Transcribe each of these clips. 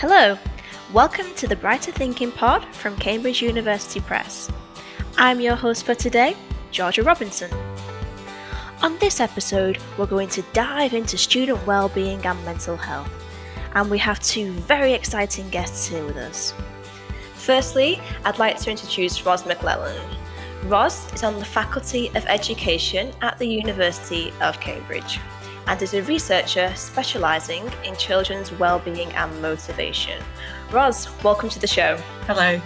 Hello, welcome to the Brighter Thinking Pod from Cambridge University Press. I'm your host for today, Georgia Robinson. On this episode, we're going to dive into student well-being and mental health, and we have two very exciting guests here with us. Firstly, I'd like to introduce Ros McLellan. Ros is on the Faculty of Education at the University of Cambridge and is a researcher specialising in children's well-being and motivation. Ros, welcome to the show. Hello.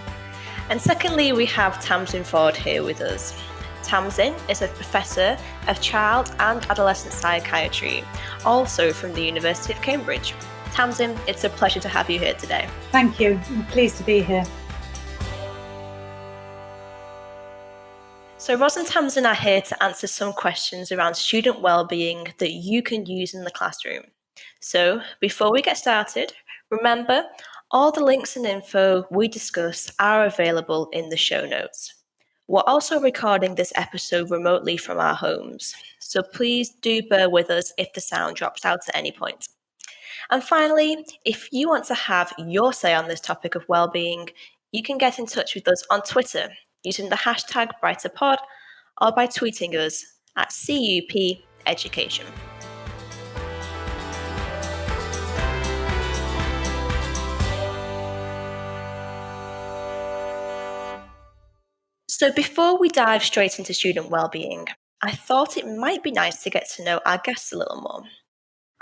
And secondly, we have Tamsin Ford here with us. Tamsin is a professor of child and adolescent psychiatry, also from the University of Cambridge. Tamsin, it's a pleasure to have you here today. Thank you. I'm pleased to be here. So Ros and Tamsin are here to answer some questions around student well-being that you can use in the classroom. So before we get started, remember, all the links and info we discuss are available in the show notes. We're also recording this episode remotely from our homes, so please do bear with us if the sound drops out at any point. And finally, if you want to have your say on this topic of well-being, you can get in touch with us on Twitter using the hashtag BrighterPod or by tweeting us at CUP Education. So before we dive straight into student well-being, I thought it might be nice to get to know our guests a little more.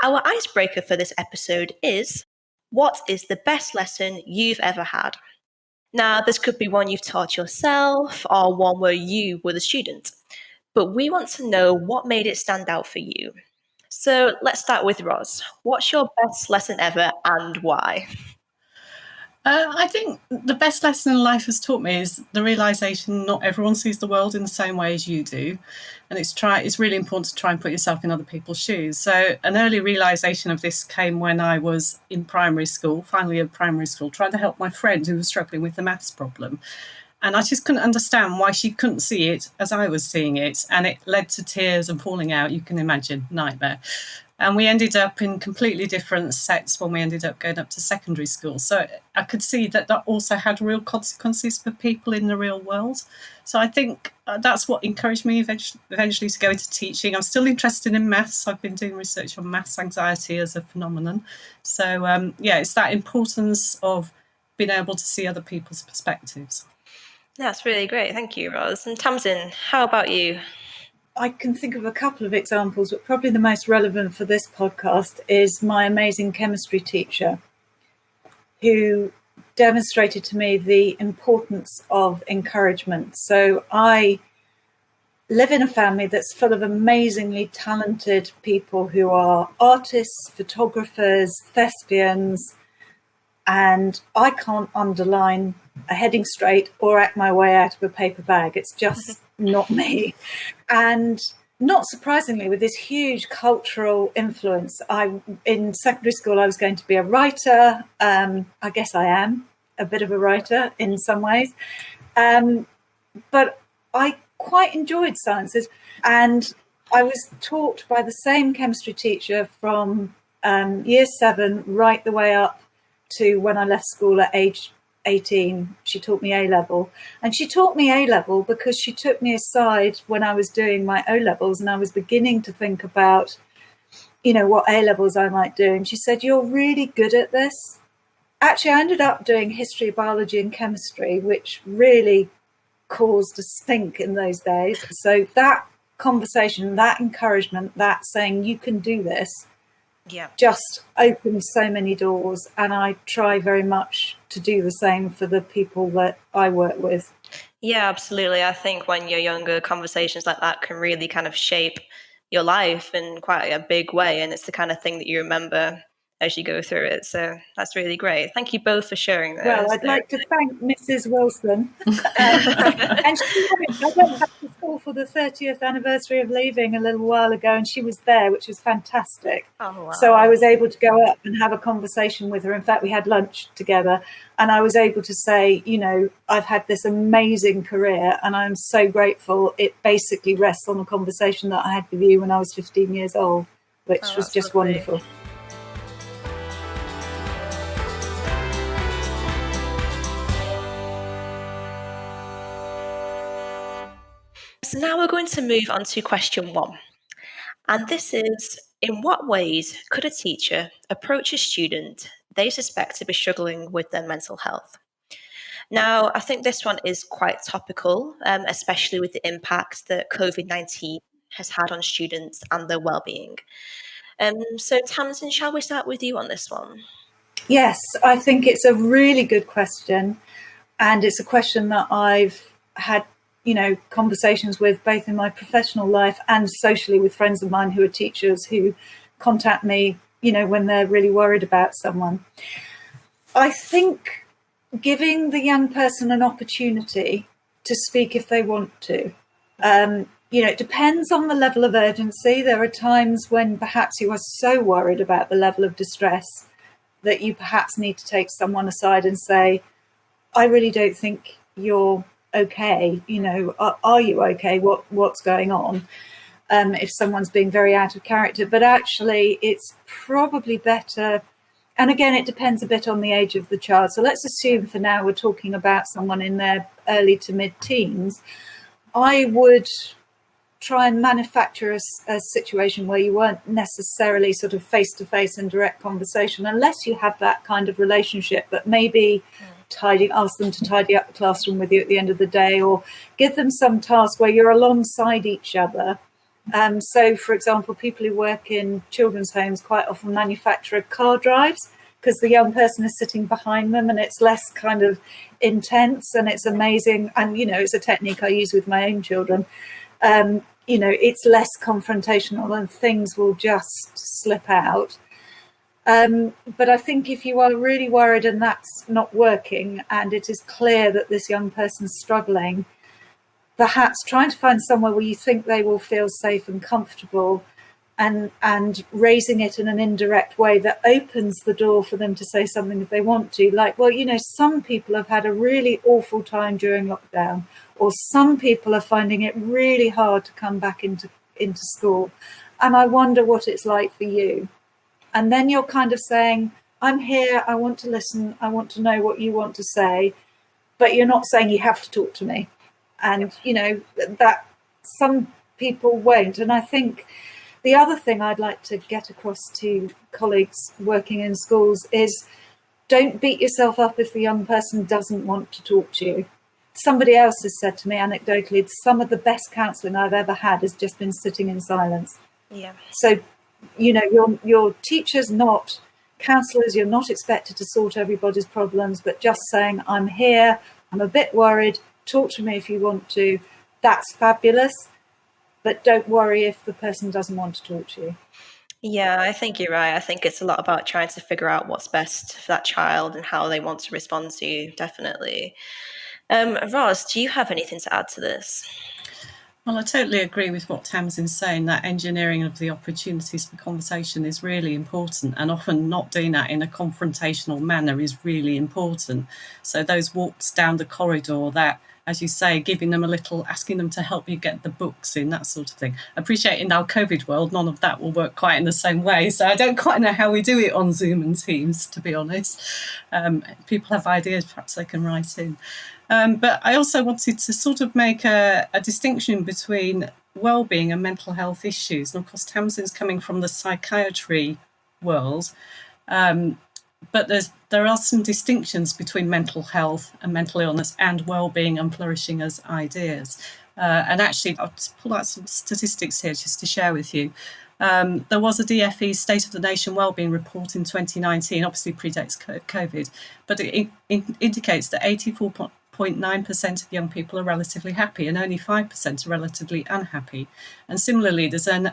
Our icebreaker for this episode is, what is the best lesson you've ever had? Now, this could be one you've taught yourself or one where you were the student, but we want to know what made it stand out for you. So let's start with Ros. What's your best lesson ever and why? I think the best lesson life has taught me is the realisation not everyone sees the world in the same way as you do. And it's really important to try and put yourself in other people's shoes. So an early realisation of this came when I was in primary school, finally in primary school, trying to help my friend who was struggling with a maths problem. And I just couldn't understand why she couldn't see it as I was seeing it. And it led to tears and falling out. You can imagine, nightmare. And we ended up in completely different sets when we ended up going up to secondary school. So I could see that also had real consequences for people in the real world. So I think that's what encouraged me eventually to go into teaching. I'm still interested in maths. I've been doing research on maths anxiety as a phenomenon. So, it's that importance of being able to see other people's perspectives. That's really great. Thank you, Ros. And Tamsin, how about you? I can think of a couple of examples, but probably the most relevant for this podcast is my amazing chemistry teacher, who demonstrated to me the importance of encouragement. So I live in a family that's full of amazingly talented people who are artists, photographers, thespians, and I can't underline a heading straight or act my way out of a paper bag. It's just not me. And not surprisingly, with this huge cultural influence, in secondary school, I was going to be a writer. I guess I am a bit of a writer in some ways. But I quite enjoyed sciences. And I was taught by the same chemistry teacher from year 7 right the way up to when I left school at age 18. She taught me A-level, and she taught me A-level because she took me aside when I was doing my O-levels and I was beginning to think about, what A-levels I might do. And she said, "You're really good at this." Actually, I ended up doing history, biology and chemistry, which really caused a stink in those days. So that conversation, that encouragement, that saying you can do this, just opened so many doors, and I try very much to do the same for the people that I work with. Yeah, absolutely. I think when you're younger, conversations like that can really kind of shape your life in quite a big way, and it's the kind of thing that you remember as you go through it. So that's really great. Thank you both for sharing those. Well, I'd like to thank Mrs. Wilson. And I went back to school for the 30th anniversary of leaving a little while ago, and she was there, which was fantastic. Oh, wow. So I was able to go up and have a conversation with her. In fact, we had lunch together, and I was able to say, I've had this amazing career, and I'm so grateful. It basically rests on a conversation that I had with you when I was 15 years old, which was just lovely. Wonderful. So now we're going to move on to question 1. And this is, in what ways could a teacher approach a student they suspect to be struggling with their mental health? Now, I think this one is quite topical, especially with the impact that COVID-19 has had on students and their well-being. So Tamsin, shall we start with you on this one? Yes, I think it's a really good question. And it's a question that I've had, conversations with both in my professional life and socially with friends of mine who are teachers who contact me, when they're really worried about someone. I think giving the young person an opportunity to speak if they want to. It depends on the level of urgency. There are times when perhaps you are so worried about the level of distress that you perhaps need to take someone aside and say, I really don't think you're okay. Are you okay? What's going on? If someone's being very out of character. But actually, it's probably better. And again, it depends a bit on the age of the child. So let's assume for now we're talking about someone in their early to mid-teens. I would try and manufacture a situation where you weren't necessarily sort of face-to-face and direct conversation, unless you have that kind of relationship, but maybe ask them to tidy up the classroom with you at the end of the day, or give them some task where you're alongside each other. So, for example, people who work in children's homes quite often manufacture car drives because the young person is sitting behind them and it's less kind of intense, and it's amazing. And, it's a technique I use with my own children. It's less confrontational and things will just slip out. But I think if you are really worried and that's not working and it is clear that this young person's struggling, perhaps trying to find somewhere where you think they will feel safe and comfortable, and raising it in an indirect way that opens the door for them to say something if they want to. Like, well, some people have had a really awful time during lockdown, or some people are finding it really hard to come back into school. And I wonder what it's like for you. And then you're kind of saying, I'm here, I want to listen, I want to know what you want to say, but you're not saying you have to talk to me. And, that some people won't. And I think the other thing I'd like to get across to colleagues working in schools is don't beat yourself up if the young person doesn't want to talk to you. Somebody else has said to me anecdotally, some of the best counselling I've ever had has just been sitting in silence. Yeah. So, your teachers, not counsellors, you're not expected to sort everybody's problems, but just saying, I'm here, I'm a bit worried, talk to me if you want to. That's fabulous. But don't worry if the person doesn't want to talk to you. Yeah, I think you're right. I think it's a lot about trying to figure out what's best for that child and how they want to respond to you, definitely. Ros, do you have anything to add to this? Well, I totally agree with what Tamsin's saying, that engineering of the opportunities for conversation is really important, and often not doing that in a confrontational manner is really important. So those walks down the corridor, that, as you say, giving them a little, asking them to help you get the books in, that sort of thing. I appreciate in our COVID world, none of that will work quite in the same way. So I don't quite know how we do it on Zoom and Teams, to be honest. People have ideas, perhaps they can write in. But I also wanted to sort of make a distinction between well-being and mental health issues. And of course, Tamsin's coming from the psychiatry world. But there are some distinctions between mental health and mental illness and well-being and flourishing as ideas. And actually, I'll pull out some statistics here just to share with you. There was a DFE State of the Nation Wellbeing report in 2019, obviously predates COVID, but it indicates that 84.9% of young people are relatively happy and only 5% are relatively unhappy. And similarly, there's an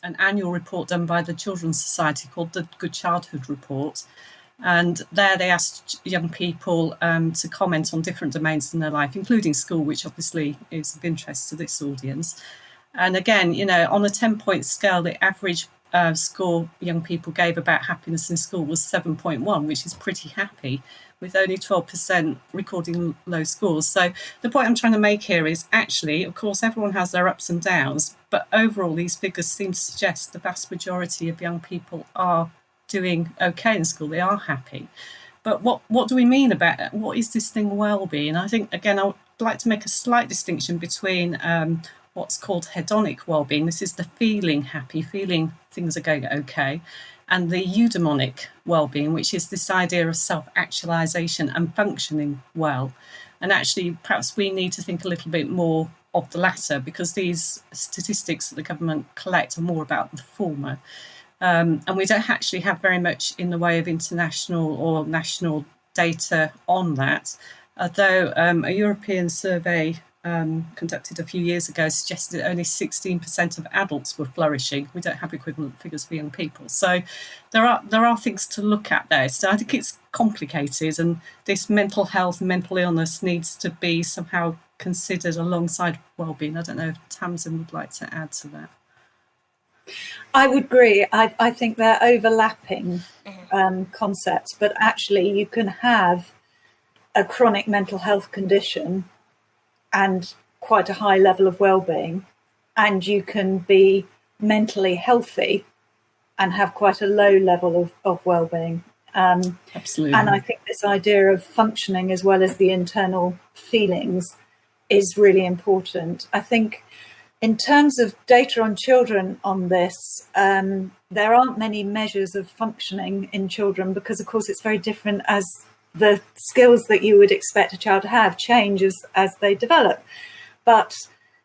annual report done by the Children's Society called the Good Childhood Report. And there they asked young people to comment on different domains in their life, including school, which obviously is of interest to this audience. And again, on a 10-point scale, the average score young people gave about happiness in school was 7.1, which is pretty happy, with only 12% recording low scores. So the point I'm trying to make here is actually, of course, everyone has their ups and downs, but overall, these figures seem to suggest the vast majority of young people are doing okay in school. They are happy. But what do we mean about it? What is this thing well-being? I think, again, I would like to make a slight distinction between what's called hedonic well-being. This is the feeling happy, feeling things are going okay, and the eudaimonic well-being, which is this idea of self-actualization and functioning well. And actually, perhaps we need to think a little bit more of the latter, because these statistics that the government collect are more about the former. And we don't actually have very much in the way of international or national data on that, although a European survey conducted a few years ago suggested that only 16% of adults were flourishing. We don't have equivalent figures for young people. So there are things to look at there. So I think it's complicated, and this mental health and mental illness needs to be somehow considered alongside wellbeing. I don't know if Tamsin would like to add to that. I would agree. I think they're overlapping concepts, but actually you can have a chronic mental health condition and quite a high level of well-being, and you can be mentally healthy and have quite a low level of well-being. Absolutely. And I think this idea of functioning as well as the internal feelings is really important. I think in terms of data on children on this, there aren't many measures of functioning in children because, of course, it's very different as the skills that you would expect a child to have change as they develop. But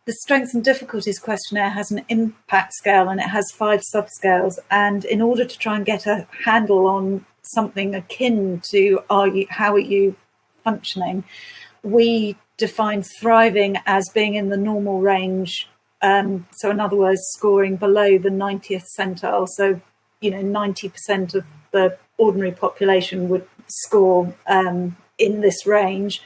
the Strengths and Difficulties Questionnaire has an impact scale, and it has 5 subscales. And in order to try and get a handle on something akin to how are you functioning, we define thriving as being in the normal range. So in other words, scoring below the 90th centile. So, 90% of the ordinary population would score in this range.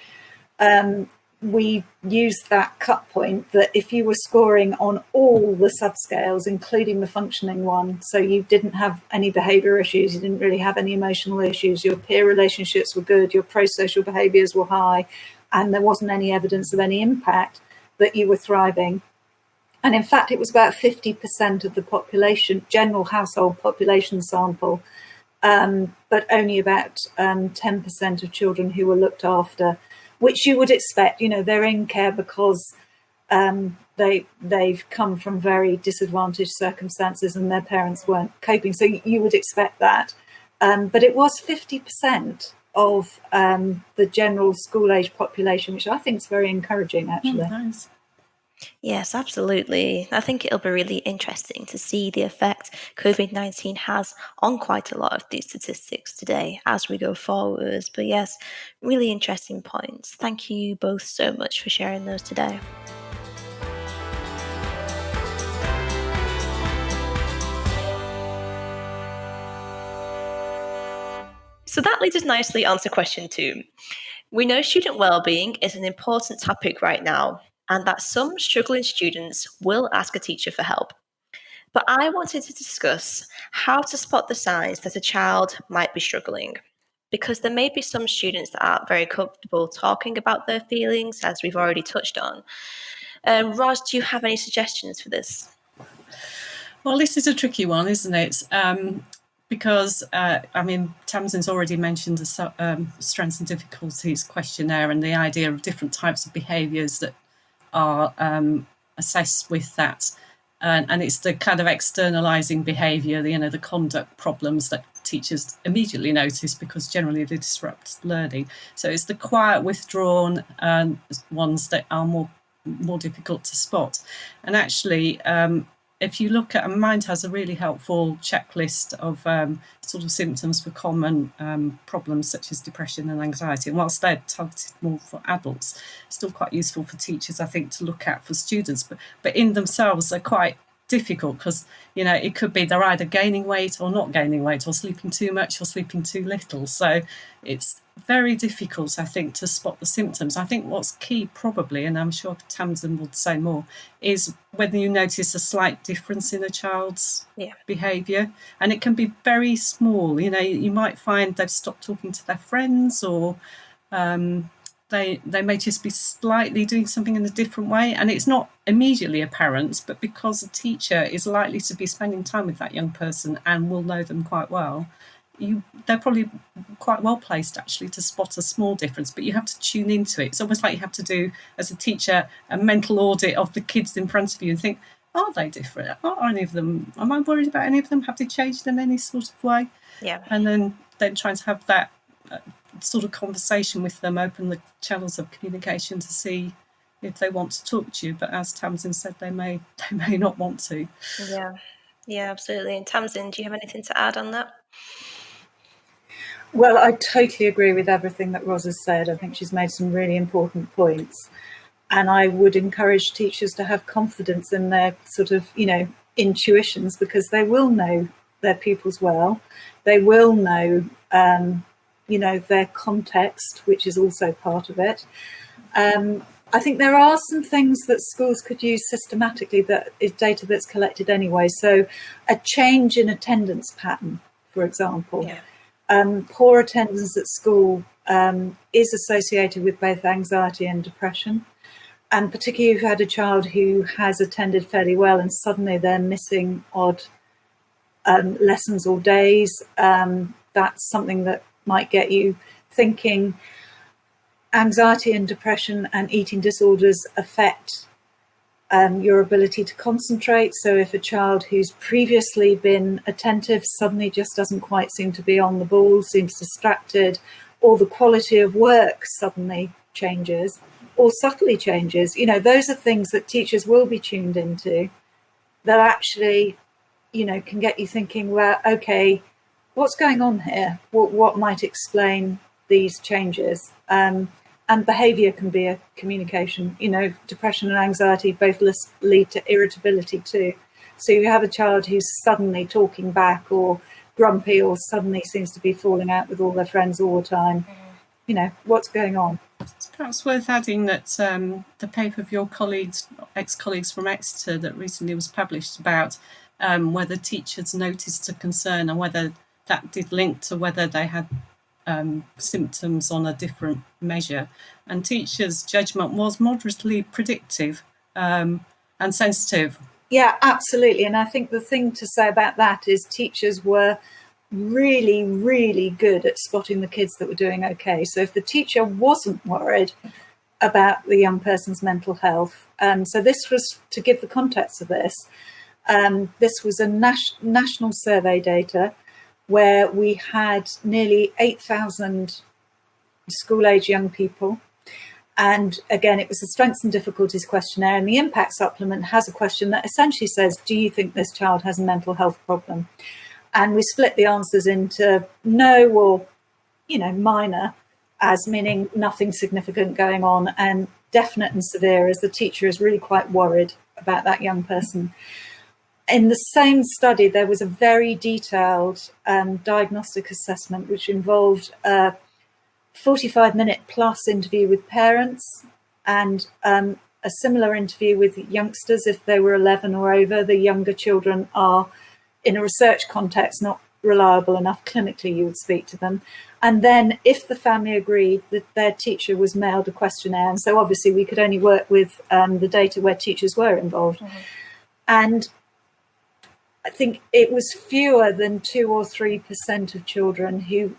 We use that cut point that if you were scoring on all the subscales, including the functioning one, so you didn't have any behaviour issues, you didn't really have any emotional issues, your peer relationships were good, your pro-social behaviours were high, and there wasn't any evidence of any impact, that you were thriving. And in fact, it was about 50% of the population, general household population sample, but only about 10% of children who were looked after, which you would expect. They're in care because they've come from very disadvantaged circumstances and their parents weren't coping. So you would expect that. But it was 50% of the general school-age population, which I think is very encouraging, actually. Nice. Yes, absolutely. I think it'll be really interesting to see the effect COVID-19 has on quite a lot of these statistics today as we go forwards. But yes, really interesting points. Thank you both so much for sharing those today. So that leads us nicely onto question 2. We know student well-being is an important topic right now, and that some struggling students will ask a teacher for help. But I wanted to discuss how to spot the signs that a child might be struggling, because there may be some students that aren't very comfortable talking about their feelings, as we've already touched on. Ros, do you have any suggestions for this? Well, this is a tricky one, isn't it? Because, Tamsin's already mentioned the Strengths and Difficulties Questionnaire and the idea of different types of behaviours that are assessed with that. And it's the kind of externalising behaviour, the conduct problems that teachers immediately notice because generally they disrupt learning. So it's the quiet, withdrawn ones that are more difficult to spot. And actually, if you look at, Mind has a really helpful checklist of sort of symptoms for common problems such as depression and anxiety. And whilst they're targeted more for adults, still quite useful for teachers, I think, to look at for students. But in themselves, they're quite difficult because, it could be they're either gaining weight or not gaining weight, or sleeping too much or sleeping too little. So it's very difficult, I think, to spot the symptoms. I think what's key probably, and I'm sure Tamsin would say more, is whether you notice a slight difference in a child's behaviour. And it can be very small. You might find they've stopped talking to their friends, or they may just be slightly doing something in a different way. And it's not immediately apparent, but because a teacher is likely to be spending time with that young person and will know them quite well, they're probably quite well placed actually to spot a small difference, but you have to tune into it. It's almost like you have to do, as a teacher, a mental audit of the kids in front of you and think, are they different? Are any of them, am I worried about any of them? Have they changed in any sort of way? Yeah. And then trying to have that sort of conversation with them, open the channels of communication to see if they want to talk to you. But as Tamsin said, they may not want to. Yeah, absolutely. And Tamsin, do you have anything to add on that? Well, I totally agree with everything that Ros has said. I think she's made some really important points. And I would encourage teachers to have confidence in their sort of, intuitions, because they will know their pupils well. They will know, their context, which is also part of it. I think there are some things that schools could use systematically that is data that's collected anyway. So a change in attendance pattern, for example. Yeah. Poor attendance at school is associated with both anxiety and depression. And particularly if you've had a child who has attended fairly well and suddenly they're missing odd lessons or days, that's something that might get you thinking. Anxiety and depression and eating disorders affect your ability to concentrate. So if a child who's previously been attentive suddenly just doesn't quite seem to be on the ball, seems distracted, or the quality of work suddenly changes or subtly changes, those are things that teachers will be tuned into that actually, can get you thinking, well, okay, what's going on here? What might explain these changes? And behaviour can be a communication. Depression and anxiety both lead to irritability too. So you have a child who's suddenly talking back or grumpy or suddenly seems to be falling out with all their friends all the time. What's going on? It's perhaps worth adding that the paper of your ex-colleagues from Exeter that recently was published about whether teachers noticed a concern and whether that did link to whether they had symptoms on a different measure, and teachers' judgment was moderately predictive and sensitive. Yeah, absolutely. And I think the thing to say about that is teachers were really, really good at spotting the kids that were doing okay. So if the teacher wasn't worried about the young person's mental health, so this was, to give the context of this, this was a national survey data where we had nearly 8,000 school-age young people. And again, it was a strengths and difficulties questionnaire, and the impact supplement has a question that essentially says, do you think this child has a mental health problem? And we split the answers into no or, minor, as meaning nothing significant going on, and definite and severe, as the teacher is really quite worried about that young person. In the same study, there was a very detailed diagnostic assessment, which involved a 45-minute plus interview with parents and a similar interview with youngsters if they were 11 or over. The younger children are, in a research context, not reliable enough. Clinically, you would speak to them. And then if the family agreed, that their teacher was mailed a questionnaire. And so obviously we could only work with the data where teachers were involved. Mm-hmm. And I think it was fewer than 2 or 3% of children who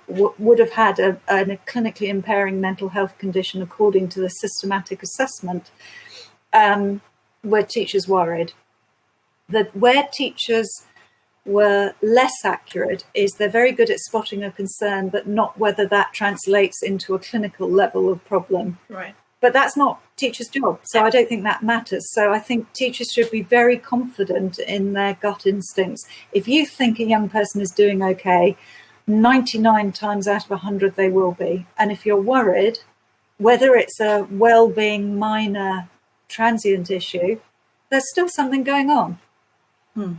would have had a clinically impairing mental health condition according to the systematic assessment were teachers worried. That where teachers were less accurate is they're very good at spotting a concern, but not whether that translates into a clinical level of problem. Right. But that's not teachers' job, so I don't think that matters. So I think teachers should be very confident in their gut instincts. If you think a young person is doing okay, 99 times out of 100 they will be. And if you're worried, whether it's a well-being minor transient issue, there's still something going on.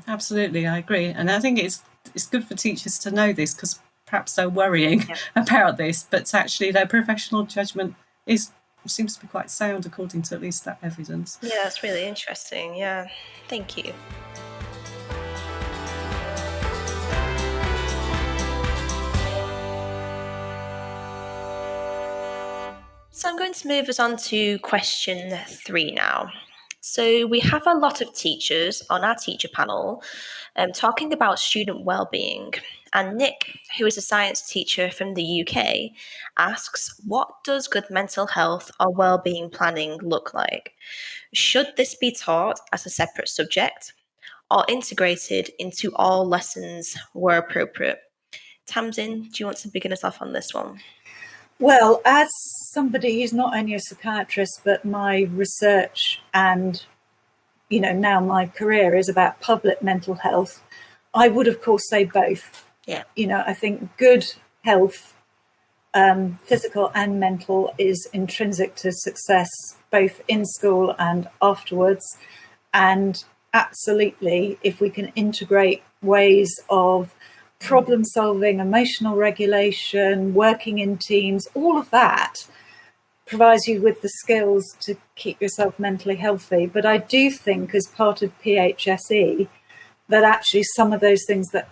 Absolutely, I agree. And I think it's good for teachers to know this, because perhaps they're worrying about this, but actually their professional judgment seems to be quite sound according to at least that evidence. Yeah, that's really interesting. Yeah, thank you. So I'm going to move us on to question 3 now. So we have a lot of teachers on our teacher panel talking about student well-being. And Nick, who is a science teacher from the UK, asks, what does good mental health or well-being planning look like? Should this be taught as a separate subject or integrated into all lessons where appropriate? Tamsin, do you want to begin us off on this one? Well, as somebody who's not only a psychiatrist, but my research and, now my career is about public mental health, I would, of course, say both. Yeah. I think good health, physical and mental, is intrinsic to success, both in school and afterwards. And absolutely, if we can integrate ways of problem solving, emotional regulation, working in teams, all of that provides you with the skills to keep yourself mentally healthy. But I do think, as part of PHSE, that actually some of those things that,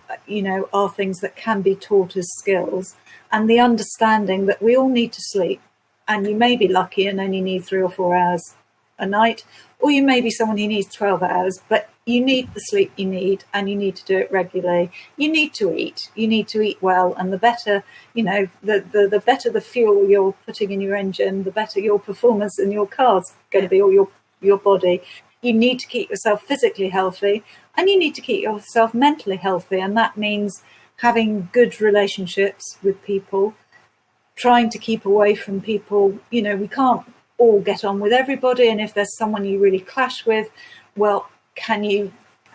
are things that can be taught as skills, and the understanding that we all need to sleep, and you may be lucky and only need 3 or 4 hours a night, or you may be someone who needs 12 hours, but you need the sleep you need, and you need to do it regularly. You need to eat well, and the better, the better the fuel you're putting in your engine, the better your performance in your car's going to be, or your body. You need to keep yourself physically healthy, and you need to keep yourself mentally healthy, and that means having good relationships with people, trying to keep away from people. We can't all get on with everybody, and if there's someone you really clash with, well, can you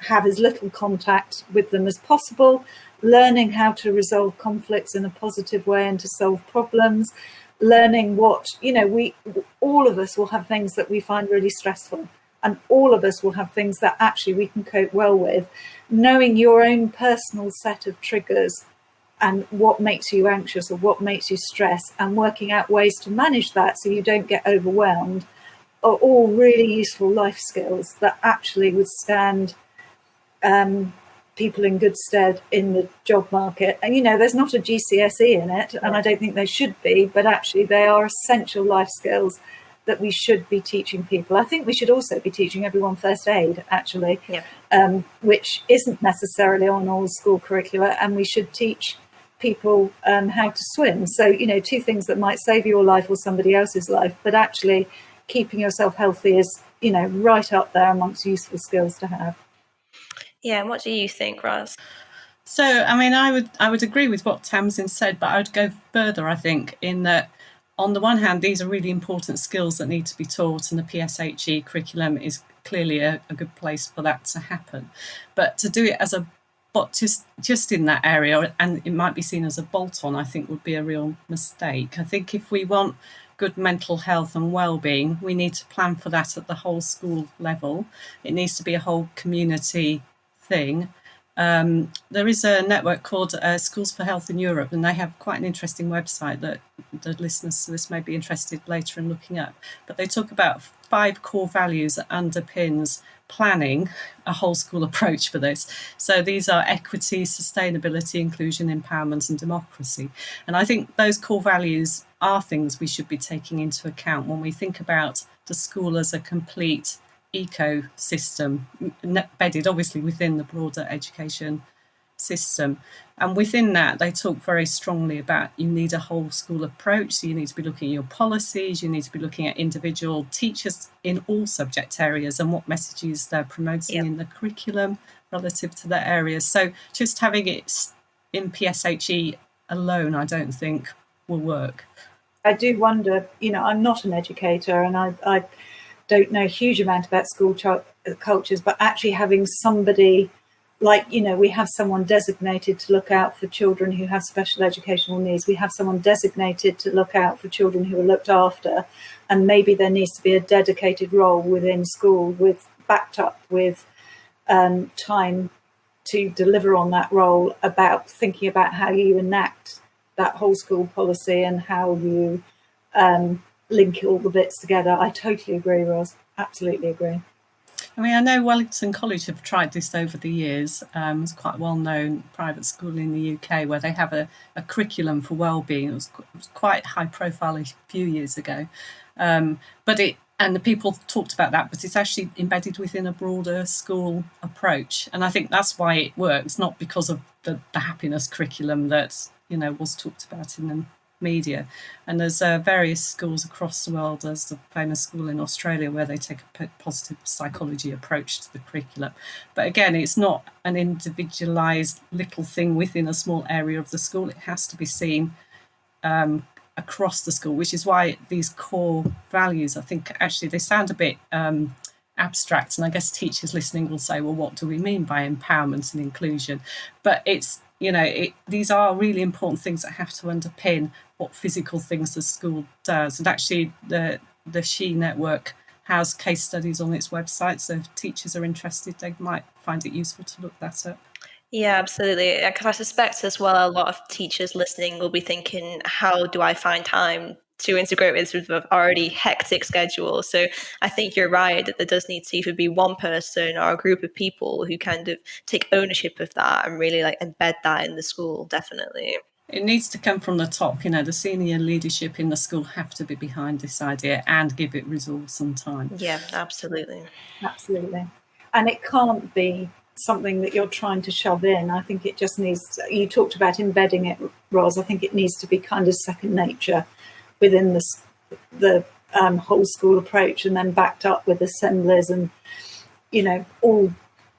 have as little contact with them as possible? Learning how to resolve conflicts in a positive way and to solve problems, learning what, we all of us will have things that we find really stressful, and all of us will have things that actually we can cope well with. Knowing your own personal set of triggers and what makes you anxious or what makes you stress, and working out ways to manage that so you don't get overwhelmed, are all really useful life skills that actually would stand people in good stead in the job market. And there's not a GCSE in it, and I don't think they should be, but actually they are essential life skills that we should be teaching people. I think we should also be teaching everyone first aid, actually, which isn't necessarily on all school curricula, and we should teach people how to swim. So, 2 things that might save your life or somebody else's life, but actually keeping yourself healthy is, right up there amongst useful skills to have. Yeah, and what do you think, Ros? So, I would agree with what Tamsin said, but I would go further, I think, in that on the one hand, these are really important skills that need to be taught, and the PSHE curriculum is clearly a good place for that to happen. But to do it just in that area, and it might be seen as a bolt-on, I think would be a real mistake. I think if we want good mental health and well-being, we need to plan for that at the whole school level. It needs to be a whole community thing. There is a network called Schools for Health in Europe, and they have quite an interesting website that the listeners to this may be interested later in looking up. But they talk about 5 core values that underpins planning a whole school approach for this. So these are equity, sustainability, inclusion, empowerment, and democracy. And I think those core values are things we should be taking into account when we think about the school as a complete ecosystem, embedded obviously within the broader education system. And within that, they talk very strongly about you need a whole school approach. So you need to be looking at your policies, you need to be looking at individual teachers in all subject areas and what messages they're promoting in the curriculum relative to their areas. So just having it in PSHE alone, I don't think will work. I do wonder, I'm not an educator, and I don't know a huge amount about school cultures, but actually having somebody like, we have someone designated to look out for children who have special educational needs. We have someone designated to look out for children who are looked after. And maybe there needs to be a dedicated role within school backed up with time to deliver on that role, about thinking about how you enact that whole school policy and how you link all the bits together. I totally agree, Ros. Absolutely agree. I know Wellington College have tried this over the years. It's quite a well-known private school in the UK where they have a curriculum for wellbeing. It was quite high profile a few years ago. But it And the people talked about that, but it's actually embedded within a broader school approach. And I think that's why it works, not because of the happiness curriculum that, was talked about in the media. And there's various schools across the world. There's a famous school in Australia where they take a positive psychology approach to the curriculum. But again, it's not an individualized little thing within a small area of the school. It has to be seen across the school, which is why these core values, I think actually they sound a bit abstract, and I guess teachers listening will say, well, what do we mean by empowerment and inclusion? But it's, these are really important things that have to underpin what physical things the school does. And actually the She Network has case studies on its website, so if teachers are interested, they might find it useful to look that up. Yeah, absolutely. Because I suspect as well, a lot of teachers listening will be thinking, how do I find time to integrate this with an already hectic schedule? So I think you're right that there does need to either be one person or a group of people who kind of take ownership of that and really embed that in the school, definitely. It needs to come from the top. The senior leadership in the school have to be behind this idea and give it resource and time. Yeah, absolutely. Absolutely. And it can't be something that you're trying to shove in. I think it just needs, you talked about embedding it, Ros. I think it needs to be kind of second nature within the whole school approach, and then backed up with assemblies and, all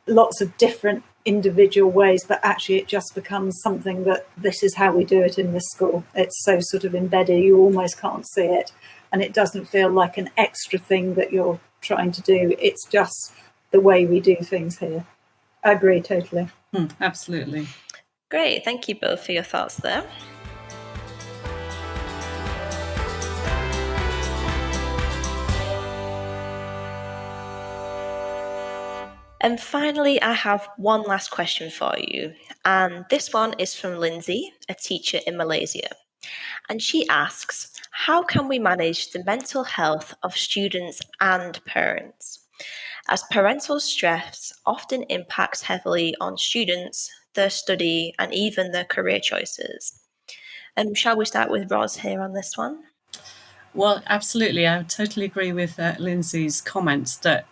lots of different individual ways, but actually it just becomes something that this is how we do it in this school. It's so sort of embedded, you almost can't see it, and it doesn't feel like an extra thing that you're trying to do. It's just the way we do things here. I agree totally. Absolutely. Great. Thank you both for your thoughts there. And finally, I have one last question for you. And this one is from Lindsay, a teacher in Malaysia. And she asks, how can we manage the mental health of students and parents, as parental stress often impacts heavily on students, their study, and even their career choices? And shall we start with Ros here on this one? Well, absolutely. I totally agree with Lindsay's comments that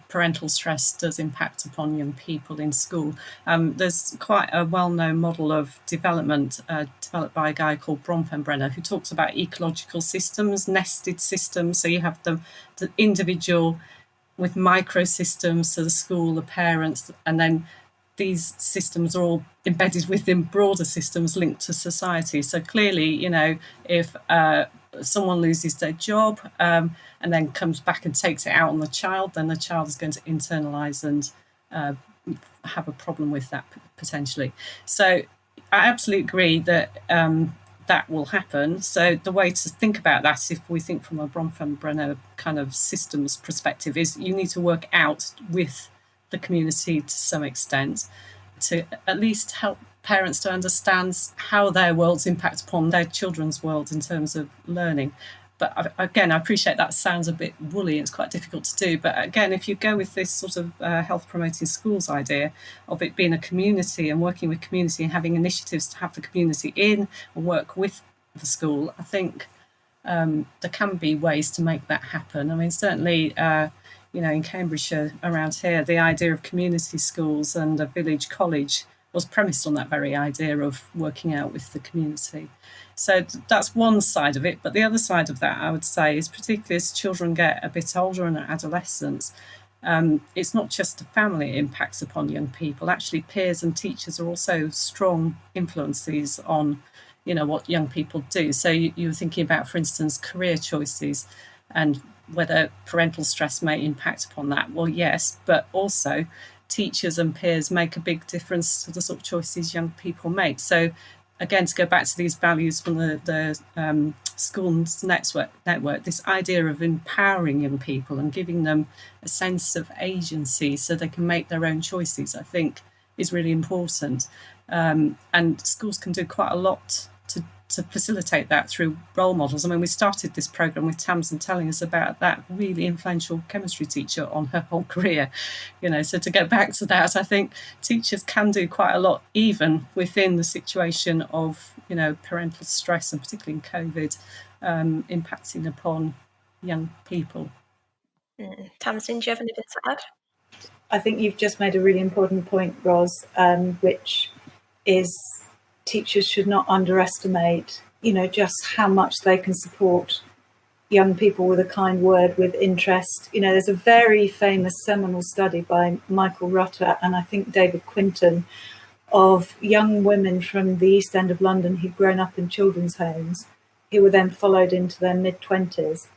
parental stress does impact upon young people in school. There's quite a well-known model of development developed by a guy called Bronfenbrenner, who talks about ecological systems, nested systems. So you have the individual with microsystems, so the school, the parents, and then these systems are all embedded within broader systems linked to society. So clearly, if someone loses their job and then comes back and takes it out on the child, then the child is going to internalize and have a problem with that potentially. So I absolutely agree that that will happen. So the way to think about that, if we think from a Bronfenbrenner kind of systems perspective, is you need to work out with the community to some extent to at least help parents to understand how their worlds impact upon their children's world in terms of learning. But again, I appreciate that sounds a bit woolly. It's quite difficult to do. But again, if you go with this sort of health promoting schools idea of it being a community and working with community and having initiatives to have the community in and work with the school, I think there can be ways to make that happen. I mean, certainly, in Cambridgeshire around here, the idea of community schools and a village college was premised on that very idea of working out with the community. So that's one side of it. But the other side of that, I would say, is particularly as children get a bit older and are adolescents, it's not just the family it impacts upon young people. Actually, peers and teachers are also strong influences on, what young people do. So you're thinking about, for instance, career choices and whether parental stress may impact upon that. Well, yes, but also teachers and peers make a big difference to the sort of choices young people make. So again, to go back to these values from the schools network, this idea of empowering young people and giving them a sense of agency so they can make their own choices, I think is really important. And schools can do quite a lot to facilitate that through role models. I mean, we started this programme with Tamsin telling us about that really influential chemistry teacher on her whole career. So to go back to that, I think teachers can do quite a lot, even within the situation of, parental stress, and particularly in COVID, impacting upon young people. Tamsin, do you have anything to add? I think you've just made a really important point, Ros, which is teachers should not underestimate, just how much they can support young people with a kind word, with interest. There's a very famous seminal study by Michael Rutter and I think David Quinton of young women from the East End of London who'd grown up in children's homes, who were then followed into their mid-20s.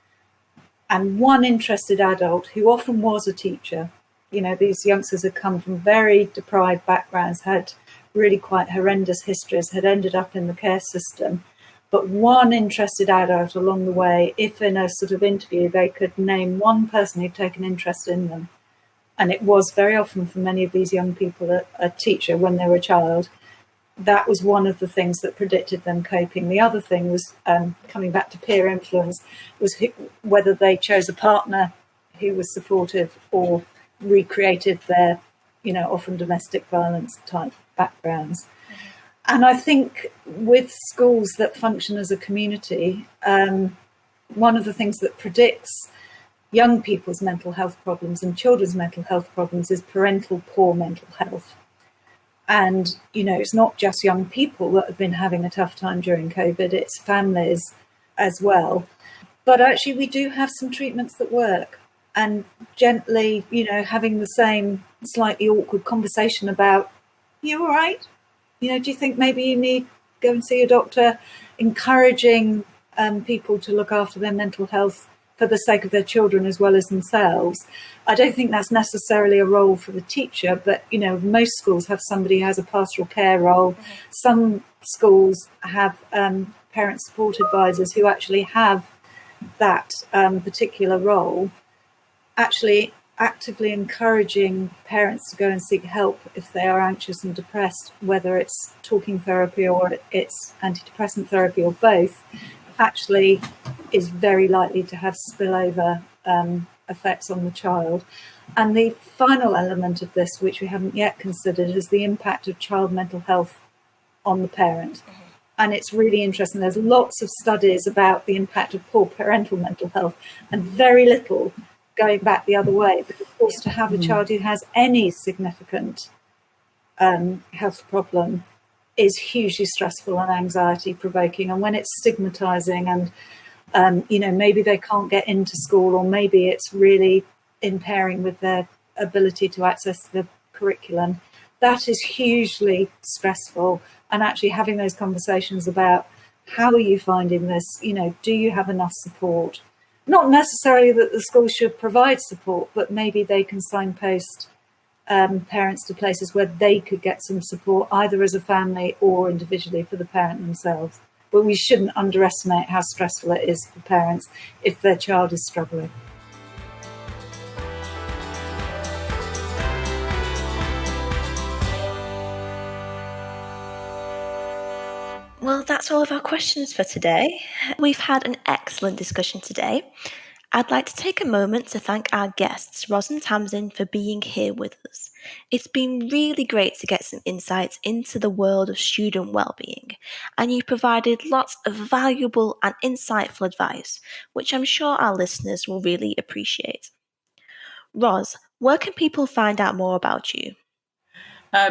And one interested adult, who often was a teacher, these youngsters had come from very deprived backgrounds, had really quite horrendous histories, had ended up in the care system. But one interested adult along the way, if in a sort of interview, they could name one person who'd taken interest in them. And it was very often for many of these young people a teacher when they were a child. That was one of the things that predicted them coping. The other thing was, coming back to peer influence, was whether they chose a partner who was supportive or recreated their, often domestic violence type backgrounds. And I think with schools that function as a community, one of the things that predicts young people's mental health problems and children's mental health problems is parental poor mental health. And, it's not just young people that have been having a tough time during COVID, it's families as well. But actually, we do have some treatments that work. And gently, having the same slightly awkward conversation about, you all right? Do you think maybe you need to go and see a doctor? Encouraging people to look after their mental health for the sake of their children as well as themselves. I don't think that's necessarily a role for the teacher, but, most schools have somebody who has a pastoral care role. Some schools have parent support advisors who actually have that particular role, actually actively encouraging parents to go and seek help if they are anxious and depressed, whether it's talking therapy or it's antidepressant therapy or both, actually is very likely to have spillover effects on the child. And the final element of this, which we haven't yet considered, is the impact of child mental health on the parent. And it's really interesting. There's lots of studies about the impact of poor parental mental health and very little going back the other way. But of course, to have a child who has any significant health problem is hugely stressful and anxiety provoking. And when it's stigmatizing and, maybe they can't get into school, or maybe it's really impairing with their ability to access the curriculum, that is hugely stressful. And actually having those conversations about how are you finding this? Do you have enough support? Not necessarily that the school should provide support, but maybe they can signpost parents to places where they could get some support, either as a family or individually for the parent themselves. But we shouldn't underestimate how stressful it is for parents if their child is struggling. Well, that's all of our questions for today. We've had an excellent discussion today. I'd like to take a moment to thank our guests, Ros and Tamsin, for being here with us. It's been really great to get some insights into the world of student well-being, and you provided lots of valuable and insightful advice, which I'm sure our listeners will really appreciate. Ros, where can people find out more about you?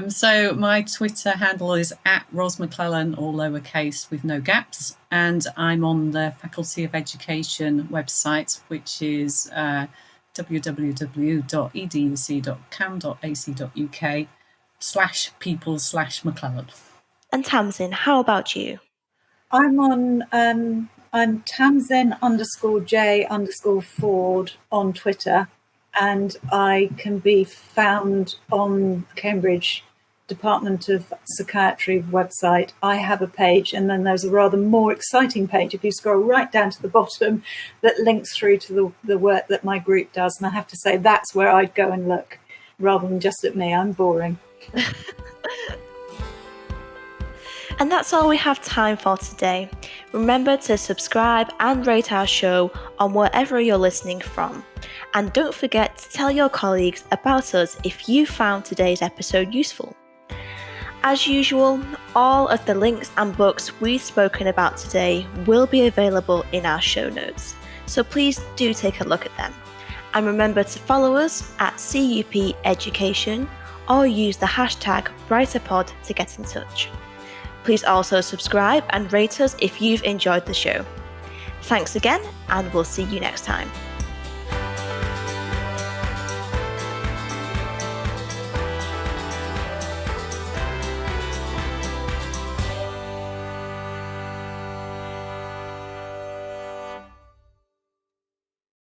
So my Twitter handle is @Ros McLellan, all lowercase with no gaps. And I'm on the Faculty of Education website, which is www.educ.cam.ac.uk/people/McLellan. And Tamsin, how about you? I'm on I'm Tamsin_J_Ford on Twitter, and I can be found on Cambridge Department of Psychiatry website. I have a page, and then there's a rather more exciting page if you scroll right down to the bottom that links through to the work that my group does. And I have to say that's where I'd go and look rather than just at me. I'm boring. And that's all we have time for today. Remember to subscribe and rate our show on wherever you're listening from. And don't forget to tell your colleagues about us if you found today's episode useful. As usual, all of the links and books we've spoken about today will be available in our show notes, so please do take a look at them. And remember to follow us at CUP Education or use the hashtag BrighterPod to get in touch. Please also subscribe and rate us if you've enjoyed the show. Thanks again, and we'll see you next time.